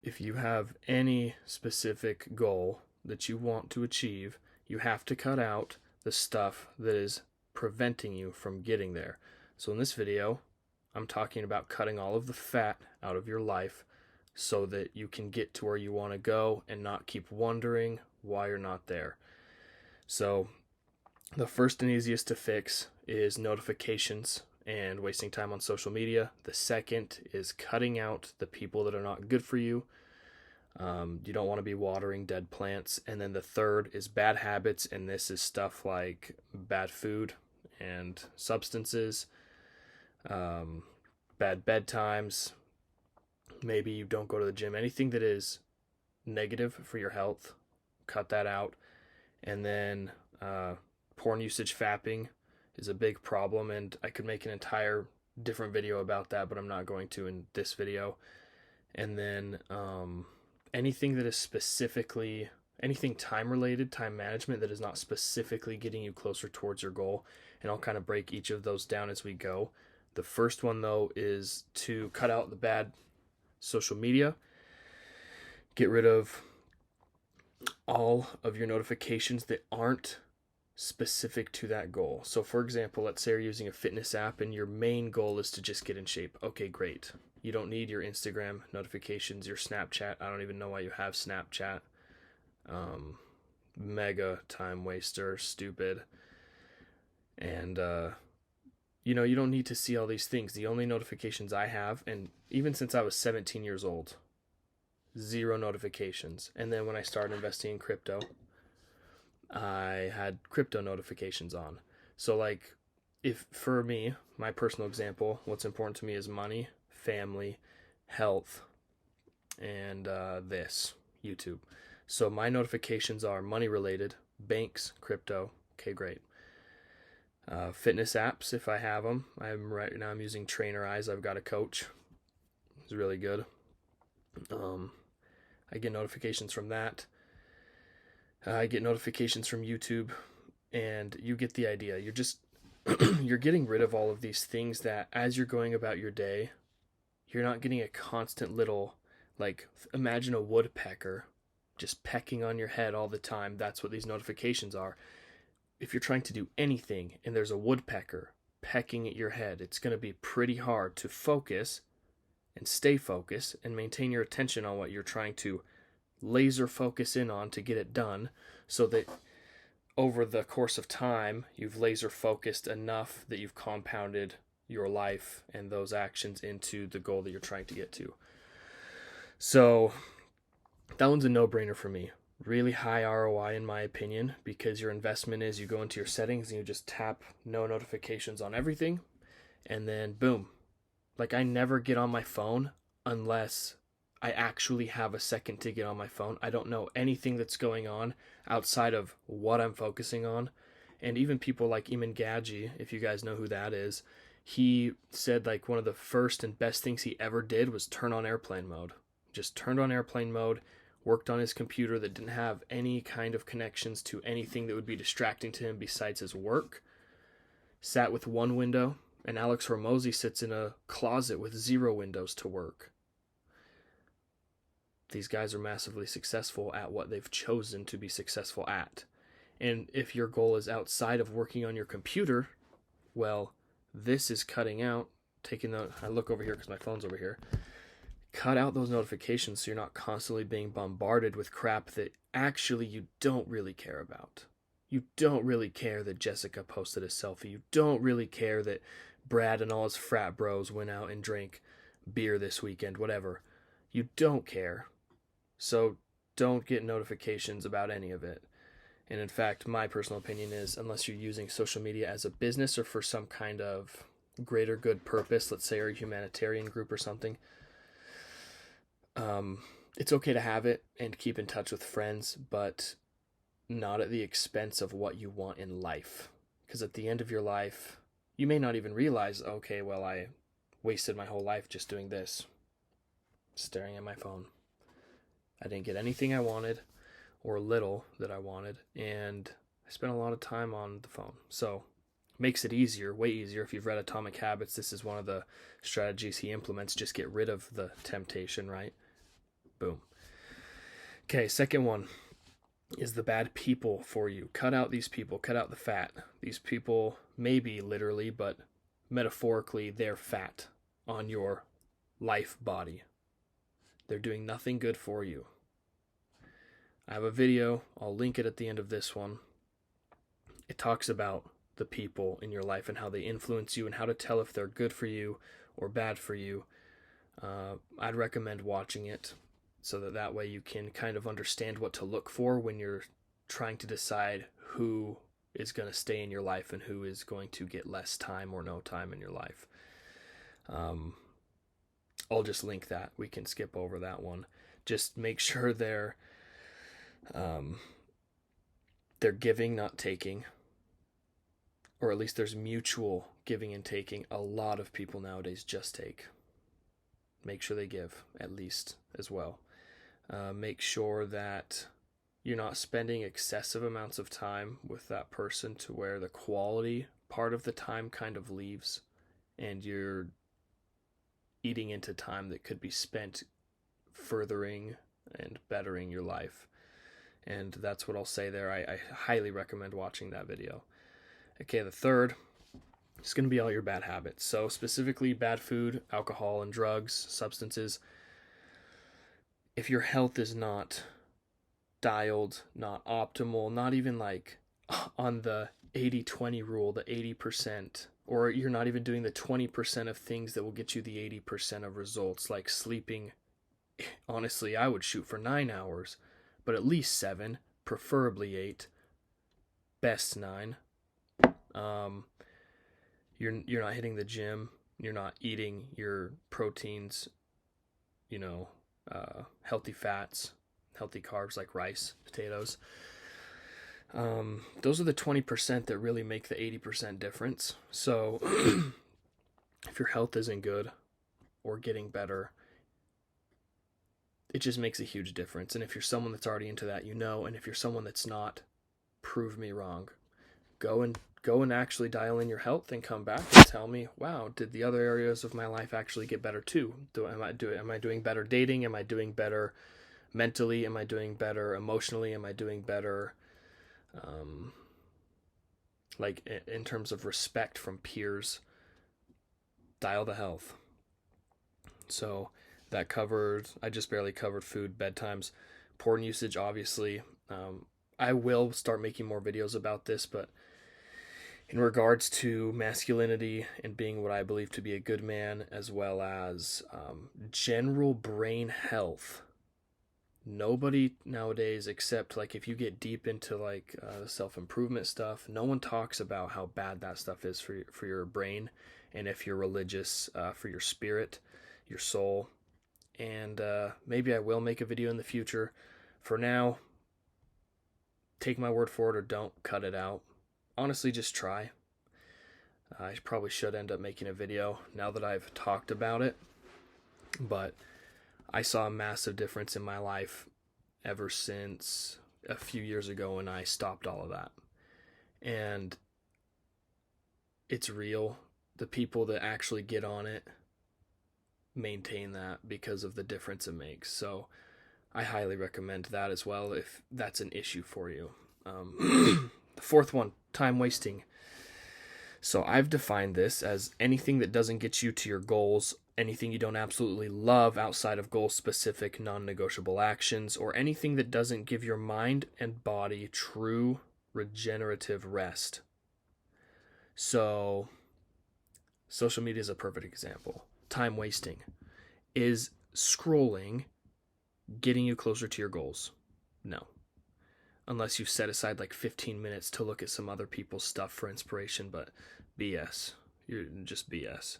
if you have any specific goal that you want to achieve, you have to cut out the stuff that is preventing you from getting there. So in this video, I'm talking about cutting all of the fat out of your life so that you can get to where you want to go and not keep wondering why you're not there. So the first and easiest to fix is notifications and wasting time on social media. The second is cutting out the people that are not good for you. You don't want to be watering dead plants. And then the third is bad habits, and this is stuff like bad food and substances, bad bedtimes. Maybe you don't go to the gym. Anything that is negative for your health, cut that out. And then porn usage, fapping is a big problem, and I could make an entire different video about that, but I'm not going to in this video. And then anything that is specifically, anything time related, time management that is not specifically getting you closer towards your goal, and I'll kind of break each of those down as we go. The first one though is to cut out the bad social media. Get rid of all of your notifications that aren't specific to that goal. So for example, let's say you're using a fitness app and your main goal is to just get in shape. Okay, great. You don't need your Instagram notifications, your Snapchat. I don't even know why you have Snapchat. Mega time waster, stupid. And you don't need to see all these things. The only notifications I have, and even since I was 17 years old, 0 notifications. And then when I started investing in crypto, I had crypto notifications on. So like, if for me, my personal example, what's important to me is money, family, health, and this, YouTube. So my notifications are money related, banks, crypto. Okay, great. Fitness apps, if I have them. Right now I'm using Trainer Eyes. I've got a coach. It's really good. I get notifications from that. I get notifications from YouTube, and you get the idea. You're just you're getting rid of all of these things that as you're going about your day, you're not getting a constant little, like, imagine a woodpecker just pecking on your head all the time. That's what these notifications are. If you're trying to do anything and there's a woodpecker pecking at your head, it's going to be pretty hard to focus and stay focused and maintain your attention on what you're trying to laser focus in on to get it done, so that over the course of time you've laser focused enough that you've compounded your life and those actions into the goal that you're trying to get to. So that one's a no-brainer for me. Really high ROI in my opinion, because your investment is you go into your settings and you just tap no notifications on everything, and then boom. Like, I never get on my phone unless I actually have a second to get on my phone. I don't know anything that's going on outside of what I'm focusing on. And even people like Eamon Gadji, if you guys know who that is, he said like one of the first and best things he ever did was turn on airplane mode. Just turned on airplane mode, worked on his computer that didn't have any kind of connections to anything that would be distracting to him besides his work. Sat with one window, and Alex Hormozy sits in a closet with 0 windows to work. These guys are massively successful at what they've chosen to be successful at. And if your goal is outside of working on your computer, well, this is cutting out, I look over here because my phone's over here. Cut out those notifications so you're not constantly being bombarded with crap that actually you don't really care about. You don't really care that Jessica posted a selfie. You don't really care that Brad and all his frat bros went out and drank beer this weekend, whatever. You don't care. So don't get notifications about any of it. And in fact, my personal opinion is, unless you're using social media as a business or for some kind of greater good purpose, let's say you're a humanitarian group or something, it's okay to have it and keep in touch with friends, but not at the expense of what you want in life. Because at the end of your life, you may not even realize, okay, well, I wasted my whole life just doing this, staring at my phone. I didn't get anything I wanted, or little that I wanted, and I spent a lot of time on the phone. So makes it easier, way easier. If you've read Atomic Habits, this is one of the strategies he implements. Just get rid of the temptation, right? Boom. Okay, second one is the bad people for you. Cut out these people. Cut out the fat. These people, maybe literally, but metaphorically, they're fat on your life body. They're doing nothing good for you. I have a video. I'll link it at the end of this one. It talks about the people in your life and how they influence you and how to tell if they're good for you or bad for you. I'd recommend watching it so that way you can kind of understand what to look for when you're trying to decide who is going to stay in your life and who is going to get less time or no time in your life. I'll just link that. We can skip over that one. Just make sure they're giving, not taking, or at least there's mutual giving and taking. A lot of people nowadays just take. Make sure they give at least as well. Make sure that you're not spending excessive amounts of time with that person to where the quality part of the time kind of leaves and you're eating into time that could be spent furthering and bettering your life. And that's what I'll say there. I highly recommend watching that video. Okay, the third is going to be all your bad habits. So specifically bad food, alcohol, and drugs, substances. If your health is not dialed, not optimal, not even like on the 80-20 rule, the 80%, or you're not even doing the 20% of things that will get you the 80% of results, like sleeping. Honestly, I would shoot for 9 hours, but at least 7, preferably 8, best 9. You're not hitting the gym, you're not eating your proteins, healthy fats, healthy carbs like rice, potatoes. Those are the 20% that really make the 80% difference. So if your health isn't good or getting better, it just makes a huge difference. And if you're someone that's already into that, and if you're someone that's not, prove me wrong. Go and actually dial in your health and come back and tell me, wow, did the other areas of my life actually get better too? Am I doing better dating? Am I doing better mentally? Am I doing better emotionally? Am I doing better like in terms of respect from peers? Dial the health. So that covered, I just barely covered food, bedtimes, porn usage, obviously. I will start making more videos about this, but in regards to masculinity and being what I believe to be a good man, as well as general brain health, nobody nowadays, except like if you get deep into like self-improvement stuff, no one talks about how bad that stuff is for your brain, and if you're religious, for your spirit, your soul. And maybe I will make a video in the future. For now, take my word for it or don't, cut it out. Honestly, just try. I probably should end up making a video now that I've talked about it, but I saw a massive difference in my life ever since a few years ago when I stopped all of that. And it's real. The people that actually get on it maintain that because of the difference it makes. So I highly recommend that as well if that's an issue for you. The fourth one, time wasting. So I've defined this as anything that doesn't get you to your goals, anything you don't absolutely love outside of goal-specific non-negotiable actions, or anything that doesn't give your mind and body true regenerative rest. So social media is a perfect example. Time wasting. Is scrolling getting you closer to your goals? No. Unless you've set aside like 15 minutes to look at some other people's stuff for inspiration, but BS. You're just BS.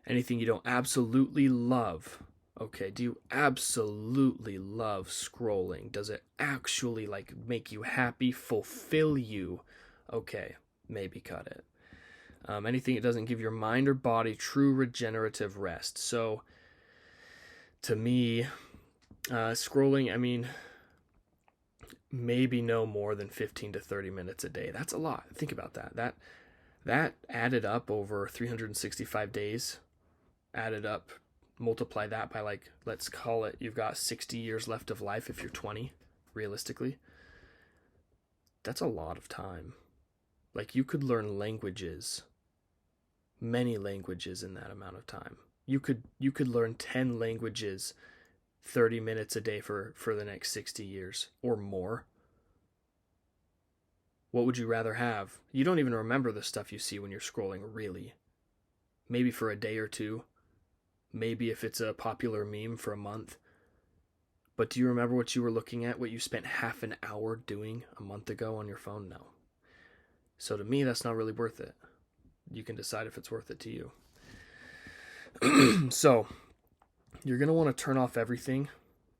Anything you don't absolutely love. Okay, do you absolutely love scrolling? Does it actually like make you happy, fulfill you? Okay, maybe cut it. Anything that doesn't give your mind or body true regenerative rest. So, to me, scrolling, I mean, maybe no more than 15 to 30 minutes a day. That's a lot. Think about that. That added up over 365 days, added up multiply that by, like, let's call it, you've got 60 years left of life if you're 20, realistically. That's a lot of time. Like, you could learn languages, many languages in that amount of time. You could learn 10 languages 30 minutes a day for the next 60 years or more. What would you rather have? You don't even remember the stuff you see when you're scrolling, really. Maybe for a day or two. Maybe if it's a popular meme for a month. But do you remember what you were looking at, what you spent half an hour doing a month ago on your phone? No. So to me, that's not really worth it. You can decide if it's worth it to you. So you're going to want to turn off everything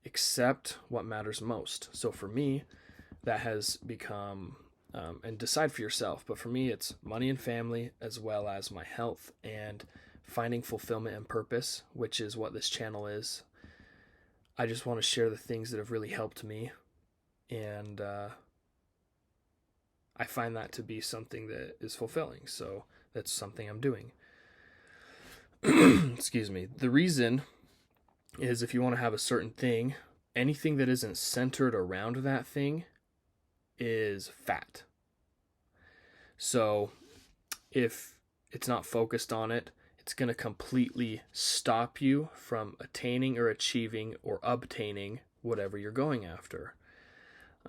except what matters most. So for me, that has become, and decide for yourself, but for me, it's money and family, as well as my health and finding fulfillment and purpose, which is what this channel is. I just want to share the things that have really helped me, and I find that to be something that is fulfilling, so that's something I'm doing. Excuse me. The reason is, if you want to have a certain thing, anything that isn't centered around that thing is fat. So if it's not focused on it, it's going to completely stop you from attaining or achieving or obtaining whatever you're going after.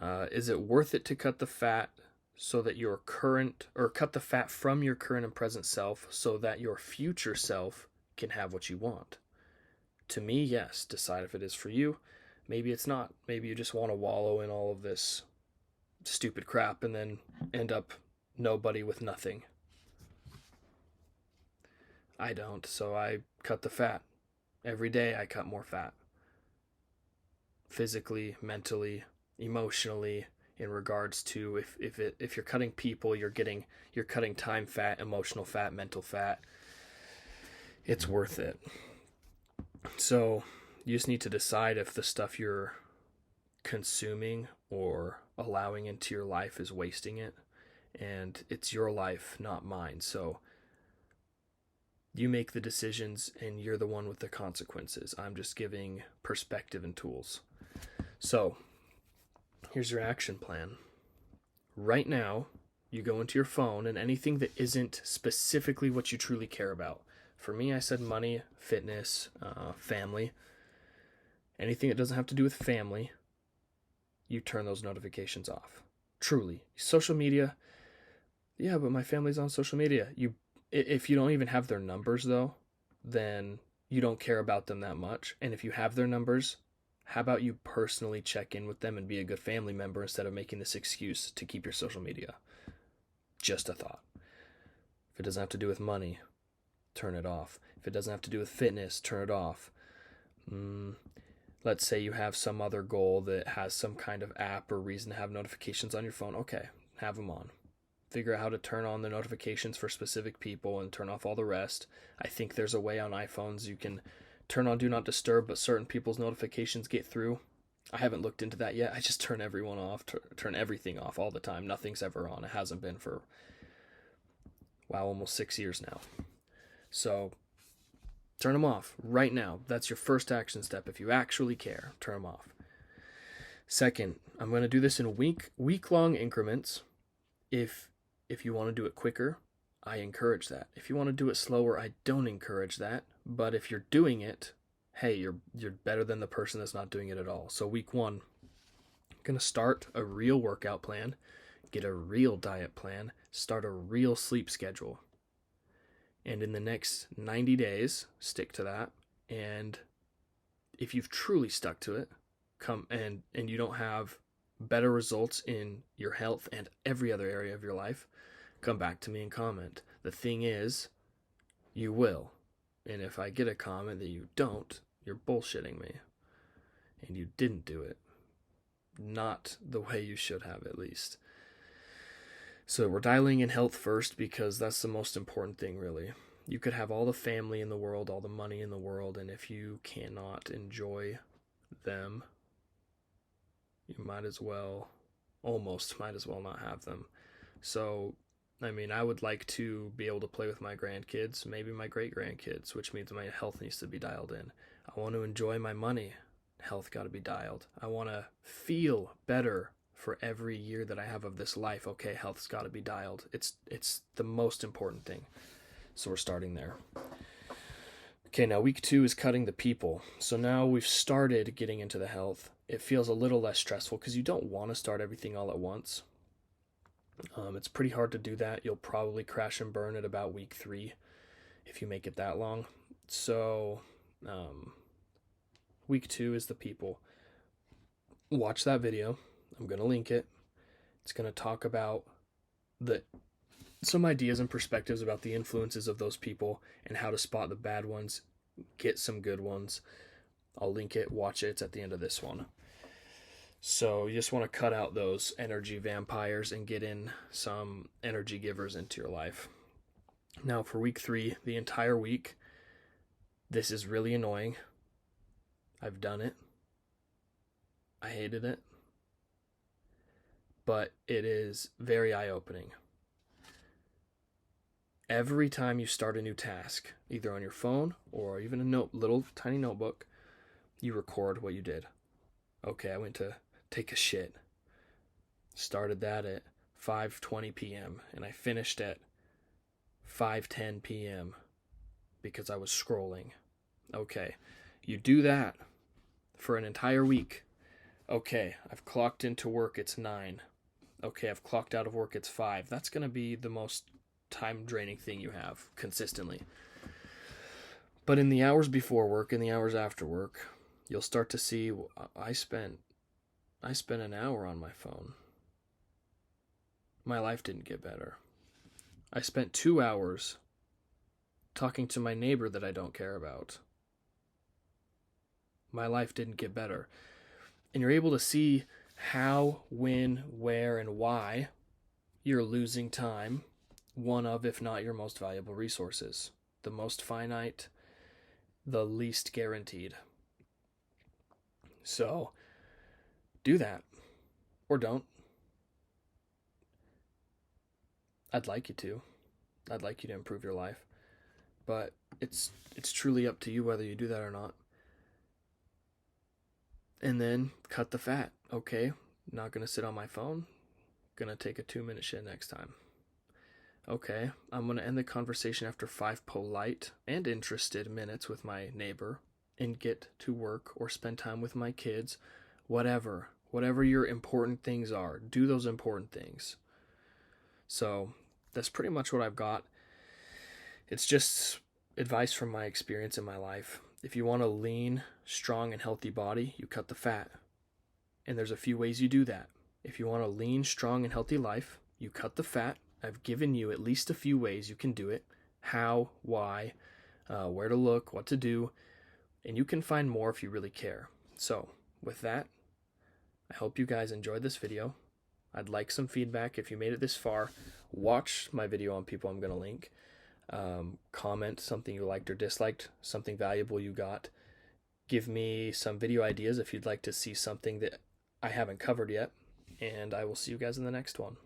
Is it worth it to cut the fat so that your current, or cut the fat from your current and present self so that your future self can have what you want? To me, yes. Decide if it is for you. Maybe it's not. Maybe you just want to wallow in all of this stupid crap and then end up nobody with nothing. I don't, so I cut the fat. Every day I cut more fat. Physically, mentally, emotionally, in regards to if you're cutting people, you're cutting time fat, emotional fat, mental fat. It's worth it. So you just need to decide if the stuff you're consuming or allowing into your life is wasting it. And it's your life, not mine. So you make the decisions and you're the one with the consequences. I'm just giving perspective and tools. So here's your action plan. Right now, you go into your phone, and anything that isn't specifically what you truly care about. For me, I said money, fitness, family. Anything that doesn't have to do with family, you turn those notifications off. Truly. Social media, yeah, but my family's on social media. If you don't even have their numbers, though, then you don't care about them that much. And if you have their numbers, how about you personally check in with them and be a good family member instead of making this excuse to keep your social media? Just a thought. If it doesn't have to do with money, turn it off. If it doesn't have to do with fitness, turn it off. Let's say you have some other goal that has some kind of app or reason to have notifications on your phone. Okay, have them on. Figure out how to turn on the notifications for specific people and turn off all the rest. I think there's a way on iPhones you can turn on Do Not Disturb, but certain people's notifications get through. I haven't looked into that yet. I just turn everyone off, turn everything off all the time. Nothing's ever on. It hasn't been for, almost 6 years now. So turn them off right now. That's your first action step. If you actually care, turn them off. Second, I'm going to do this in week-long increments. If you want to do it quicker, I encourage that. If you want to do it slower, I don't encourage that. But if you're doing it, hey, you're better than the person that's not doing it at all. So week 1, I'm going to start a real workout plan, get a real diet plan, start a real sleep schedule. And in the next 90 days, stick to that. And if you've truly stuck to it, come and you don't have better results in your health and every other area of your life, come back to me and comment. The thing is, you will. And if I get a comment that you don't, you're bullshitting me. And you didn't do it. Not the way you should have, at least. So we're dialing in health first because that's the most important thing, really. You could have all the family in the world, all the money in the world, and if you cannot enjoy them, you almost might as well not have them. So I mean, I would like to be able to play with my grandkids, maybe my great grandkids, which means my health needs to be dialed in. I want to enjoy my money. Health got to be dialed. I want to feel better for every year that I have of this life. Okay, health's got to be dialed. It's the most important thing. So we're starting there. Okay, now week 2 is cutting the people. So now we've started getting into the health. It feels a little less stressful because you don't want to start everything all at once. It's pretty hard to do that. You'll probably crash and burn at about week 3 if you make it that long. So week 2 is the people. Watch that video. I'm going to link it. It's going to talk about some ideas and perspectives about the influences of those people and how to spot the bad ones, get some good ones. I'll link it, watch it. It's at the end of this one. So you just want to cut out those energy vampires and get in some energy givers into your life. Now for week 3, the entire week, this is really annoying. I've done it. I hated it. But it is very eye-opening. Every time you start a new task, either on your phone or even a little tiny notebook, you record what you did. Okay, I went to take a shit. Started that at 5:20 p.m. and I finished at 5:10 p.m. because I was scrolling. Okay, you do that for an entire week. Okay, I've clocked into work, it's 9. Okay, I've clocked out of work, it's 5. That's going to be the most time-draining thing you have consistently. But in the hours before work and the hours after work, you'll start to see, I spent an hour on my phone. My life didn't get better. I spent 2 hours talking to my neighbor that I don't care about. My life didn't get better. And you're able to see how, when, where, and why you're losing time, one of, if not your most valuable resources. The most finite, the least guaranteed. So, do that. Or don't. I'd like you to. I'd like you to improve your life. But it's truly up to you whether you do that or not. And then cut the fat. Okay, not going to sit on my phone. Going to take a 2-minute shit next time. Okay, I'm going to end the conversation after 5 polite and interested minutes with my neighbor and get to work or spend time with my kids. Whatever your important things are, do those important things. So that's pretty much what I've got. It's just advice from my experience in my life. If you want a lean, strong, and healthy body, you cut the fat. And there's a few ways you do that. If you want a lean, strong, and healthy life, you cut the fat. I've given you at least a few ways you can do it. How, why, where to look, what to do. And you can find more if you really care. So, with that, I hope you guys enjoyed this video. I'd like some feedback if you made it this far. Watch my video on people I'm going to link. Comment something you liked or disliked, something valuable you got. Give me some video ideas if you'd like to see something that I haven't covered yet. And I will see you guys in the next one.